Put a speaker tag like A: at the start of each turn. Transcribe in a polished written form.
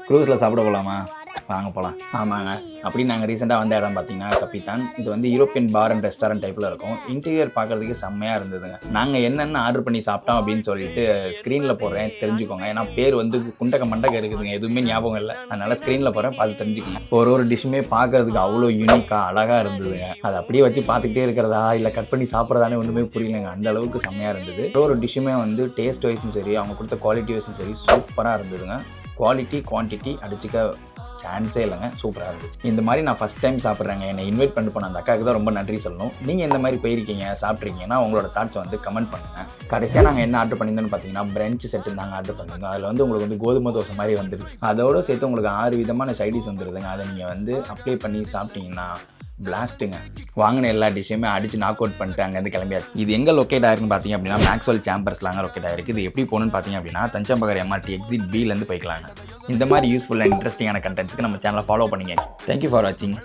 A: க்ரூஸில் சாப்பிட போகலாமா? வாங்க போகலாம். ஆமாங்க. அப்படி நாங்கள் ரீசெண்டாக வந்த இடம் பார்த்தீங்கன்னா கப்பித்தான். இது வந்து யூரோப்பியன் பார் அண்ட் ரெஸ்டாரண்ட் டைப்பில் இருக்கும். இன்டீரியர் பார்க்குறதுக்கு செம்மையாக இருந்ததுங்க. நாங்கள் என்னென்ன ஆர்டர் பண்ணி சாப்பிட்டோம் அப்படின்னு சொல்லிட்டு ஸ்க்ரீனில் போடுறேன், தெரிஞ்சுக்கோங்க. ஏன்னா பேர் வந்து குண்டக்க மண்டக்க இருக்குதுங்க, எதுவுமே ஞாபகம் இல்லை. அதனால் ஸ்க்ரீனில் போகிறேன், பார்த்து தெரிஞ்சுக்கோங்க. ஒரு டிஷ்ஷுமே பார்க்கறதுக்கு அவ்வளோ யூனிக்காக அழகாக இருந்ததுங்க. அதை அப்படியே வச்சு பார்த்துக்கிட்டே இருக்கிறதா இல்லை கட் பண்ணி சாப்பிட்றதானே ஒன்றுமே புரியலைங்க. அந்த அளவுக்கு செம்மையாக இருந்தது. ஒரு டிஷ்ஷுமே வந்து டேஸ்ட் வைஸும் சரி, அவங்க கொடுத்த குவாலிட்டி வைஸும் சரி சூப்பராக இருந்ததுங்க. குவாலிட்டி குவான்டிட்டி அடிச்சுக்க சான்ஸே இல்லைங்க, சூப்பராக இருந்துச்சு. இந்த மாதிரி நான் ஃபஸ்ட் டைம் சாப்பிட்றேங்க. என்னை இன்வைட் பண்ணி போன அந்த அக்காவுக்கு தான் ரொம்ப நன்றி சொல்லணும். நீங்கள் இந்த மாதிரி போயிருக்கீங்க, சாப்பிட்ருக்கீங்கன்னா உங்களோட தாட்ஸை வந்து கமெண்ட் பண்ணுங்கள். கடைசியாக நாங்கள் என்ன ஆர்டர் பண்ணியிருந்தோன்னு பார்த்தீங்கன்னா பிரஞ்ச் செட்டு தாங்க ஆர்டர் பண்ணியிருந்தோம். அதில் வந்து உங்களுக்கு வந்து கோதுமை தோசை மாதிரி வந்துருக்கு. அதோடு சேர்த்து உங்களுக்கு 6 விதமான சைடிஸ் வந்துடுதுங்க. அதை நீங்கள் வந்து அப்ளை பண்ணி சாப்பிட்டீங்கன்னா பிளாஸ்ட்டுங்க. வாங்கின எல்லா டிஷ்ஷுமே அடிச்சு நாக் அவுட் பண்ணிட்டு அங்கேருந்து கிளம்பியாச்சு. இது எங்கே லொக்கேட் ஆயிருக்குன்னு பார்த்தீங்க அப்படின்னா மேக்ஸ்வெல் சேம்பர்ஸ்லாங்க லொக்கேட் ஆயிருக்கு. இது எப்படி போகணுன்னு பார்த்தீங்க அப்படின்னா தஞ்சாம்பகர் எம்ஆர்டி எக்ஸிட் பிலேருந்து போய்க்கலாங்க. இந்த மாதிரி யூஸ்ஃபுல்லாக இன்ட்ரெஸ்டிங்கான கண்டென்ட்ஸ்க்கு நம்ம சேனலை ஃபாலோ பண்ணிங்க. தேங்க்யூ ஃபார் வாட்சிங்.